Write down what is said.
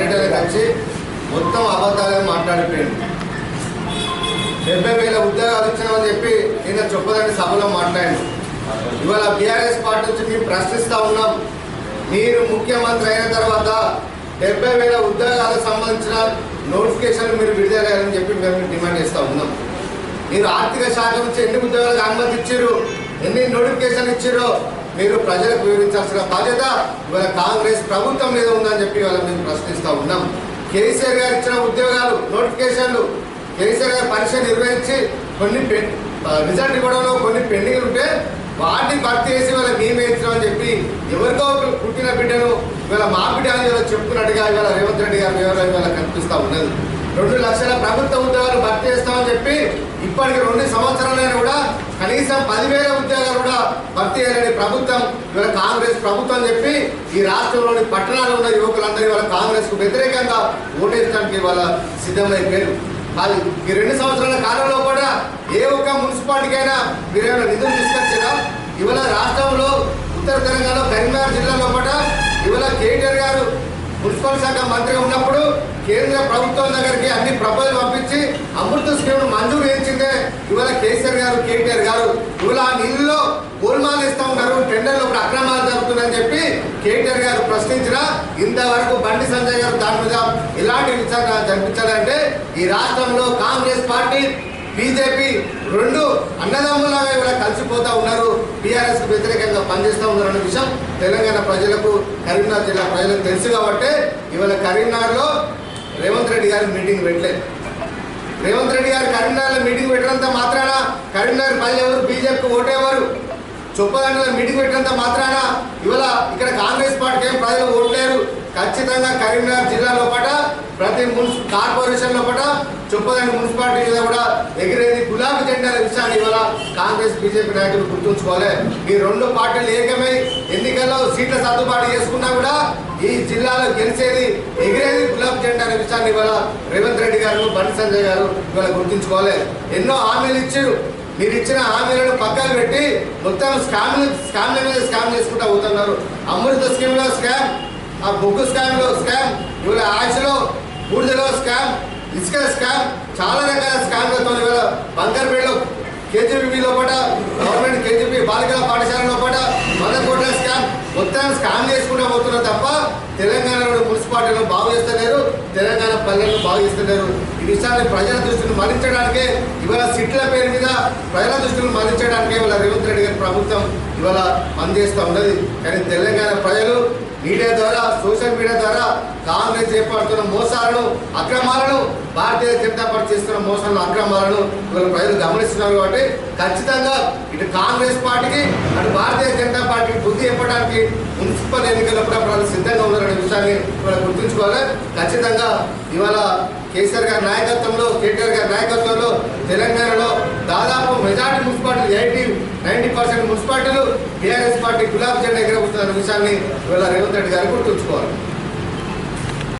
పర్యటనకు వచ్చి మొత్తం అబద్ధాలే మాట్లాడిపోయింది. 70,000 ఉద్యోగాలు ఇచ్చినామని చెప్పి నిన్న చొప్పదండి సభలో మాట్లాడింది. ఇవాళ బీఆర్ఎస్ పార్టీ నుంచి మేము ప్రశ్నిస్తూ ఉన్నాం. మీరు ముఖ్యమంత్రి అయిన తర్వాత 70,000 ఉద్యోగాలకు సంబంధించిన నోటిఫికేషన్లు మీరు విడుదల చేయాలని చెప్పి మేము డిమాండ్ చేస్తూ ఉన్నాం. మీరు ఆర్థిక శాఖ నుంచి ఎన్ని ఉద్యోగాలకు అనుమతి ఇచ్చారు, ఎన్ని నోటిఫికేషన్లు ఇచ్చారో మీరు ప్రజలకు వివరించాల్సిన బాధ్యత ఇవాళ కాంగ్రెస్ ప్రభుత్వం మీద ఉందని చెప్పి ఇవాళ మేము ప్రశ్నిస్తూ ఉన్నాం. కేసీఆర్ గారు ఇచ్చిన ఉద్యోగాలు నోటిఫికేషన్లు, కేసీఆర్ గారు పరీక్ష నిర్వహించి కొన్ని రిజల్ట్ ఇవ్వడంలో కొన్ని పెండింగ్లు ఉంటే వాటిని భర్తీ చేసి ఇవాళ మేమే ఇచ్చినామని చెప్పి ఎవరికో పుట్టిన బిడ్డను ఇవాళ మా బిడ్డ అని ఇవాళ చెప్పుకున్నట్టుగా ఇవాళ రేవంత్ రెడ్డి గారు వివరాలు ఇవాళ కనిపిస్తూ ఉన్నది. 2 లక్షల ప్రభుత్వ ఉద్యోగాలు భర్తీ చేస్తామని చెప్పి ఇప్పటికి 2 సంవత్సరాలైనా కూడా కనీసం 10,000 ఉద్యోగాలు కూడా భర్తీ చేయాలని ప్రభుత్వం ఇవాళ కాంగ్రెస్ ప్రభుత్వం అని చెప్పి ఈ రాష్ట్రంలోని పట్టణాలు ఉన్న యువకులందరూ ఇవాళ కాంగ్రెస్ కు వ్యతిరేకంగా ఓటేయడానికి ఇవాళ సిద్ధమైపోయారు. ఈ 2 సంవత్సరాల కాలంలో కూడా ఏ ఒక్క మున్సిపాలిటీకైనా మీరేమైనా నిధులు తీసుకొచ్చారా? ఇవాళ రాష్ట్రంలో ఉత్తర తెలంగాణలో కరీంనగర్ జిల్లాలో కూడా ఇవాళ కేటీఆర్ గారు మున్సిపల్ శాఖ మంత్రిగా ఉన్నప్పుడు కేంద్ర ప్రభుత్వం దగ్గరికి అన్ని ప్రపోజల్ పంపించి అమృత స్కీమ్ మంజూరు చేయించిందే ఇవాళ కేటీఆర్ గారు ఇవాళ ఆ నిధుల్లో గోల్మాలు ఇస్తూ ఉన్నారు, టెండర్లో కూడా అక్రమాలు జరుగుతున్నాయని చెప్పి కేటీఆర్ గారు ప్రశ్నించినా ఇంతవరకు బండి సంజయ్ గారు దాని మీద ఎలాంటి విచారణ జరిపించాలంటే ఈ రాష్ట్రంలో కాంగ్రెస్ పార్టీ బీజేపీ 2 అన్నదమ్ములాగా ఇవాళ కలిసిపోతూ ఉన్నారు, బీఆర్ఎస్ కు వ్యతిరేకంగా పనిచేస్తూ ఉన్నారు అనే విషయం తెలంగాణ ప్రజలకు, కరీంనగర్ జిల్లా ప్రజలకు తెలుసు కాబట్టి ఇవాళ కరీంనగర్లో రేవంత్ రెడ్డి గారు మీటింగ్ పెట్టలేదు. రేవంత్ రెడ్డి గారు కరీంనగర్లో మీటింగ్ పెట్టినంత మాత్రాన కరీంనగర్ ప్రజలు ఎవరు బీజేపీకి ఓటేవారు? చొప్పదండలో మీటింగ్ పెట్టినంత మాత్రాన ఇవాళ ఇక్కడ కాంగ్రెస్ పార్టీకి ఏం ప్రజలు ఓట్లేరు. ఖచ్చితంగా కరీంనగర్ జిల్లాలో పట ప్రతి కార్పొరేషన్ లో పట చొప్పదండి మున్సిపాలిటీ మీద కూడా ఎగిరేది గులాబీ జెండాల విషయాన్ని ఇవాళ కాంగ్రెస్ బీజేపీ నాయకులు గుర్తుంచుకోవాలి. ఈ 2 పార్టీలు ఏకమై ఎన్నికల్లో సీట్ల సర్దుబాటు చేసుకున్నా కూడా ఈ జిల్లాలో గెలిచేది ఎగిరేది గులాబీ జెండా అనే విషయాన్ని ఇవాళ రేవంత్ రెడ్డి గారు, బండి సంజయ్ గారు ఇవాళ గుర్తుంచుకోవాలి. ఎన్నో హామీలు ఇచ్చారు, మీరు ఇచ్చిన హామీలను పక్కన పెట్టి మొత్తం స్కామ్ల మీద స్కామ్ చేసుకుంటూ పోతున్నారు. అమృత స్కీమ్ లో స్కామ్, ఆ బొగ్గు స్కామ్ లో స్కామ్, ఇవాళ ఆయుష్లో బూడిదలో స్కామ్, ఇసుక స్కామ్, చాలా రకాల స్కామ్లతో ఇవాళ బంకర్పేటలో కేజీబీ లోపల గవర్నమెంట్ కేజీబీ బాలికల పాఠశాల లోపల 100 కోట్ల స్కామ్, మొత్తం స్కామ్ చేసుకుంటూ పోతున్నారు తప్ప తెలంగాణలో మున్సిపాలిటీలను బాగు చేస్తలేరు, తెలంగాణ పల్లెలను బాగు చేస్తలేరు. ఈ విషయాన్ని ప్రజల దృష్టిని మళ్లించడానికే ఇవాళ సిట్ల పేరు మీద ప్రజల దృష్టిని మళ్లించడానికే ఇవాళ రేవంత్ రెడ్డి గారి ప్రభుత్వం ఇవాళ పనిచేస్తూ ఉన్నది. కానీ తెలంగాణ ప్రజలు మీడియా ద్వారా, సోషల్ మీడియా ద్వారా కాంగ్రెస్ చేపడుతున్న మోసాలను, అక్రమాలను, భారతీయ జనతా పార్టీ చేస్తున్న మోసాలను, అక్రమాలను ఇవాళ ప్రజలు గమనిస్తున్నారు. కాబట్టి ఖచ్చితంగా ఇటు కాంగ్రెస్ పార్టీకి అటు భారతీయ జనతా పార్టీకి బుద్ధి చెప్పడానికి మున్సిపల్ ఎన్నికల్లో కూడా ప్రజలు సిద్ధంగా ఉన్నారనే విషయాన్ని ఇవాళ గుర్తుంచుకోవాలి. ఖచ్చితంగా ఇవాళ కేసీఆర్ గారి నాయకత్వంలో, కేటీఆర్ గారి నాయకత్వంలో తెలంగాణలో దాదాపు మెజార్టీ మున్సిపాలిటీలు 80-90% మున్సిపాలిటీలు బీఆర్ఎస్ పార్టీ గులాబీ జెండా ఎగరబోతున్న విషయాన్ని ఇవాళ రేవంత్ రెడ్డి గారు గుర్తుంచుకోవాలి.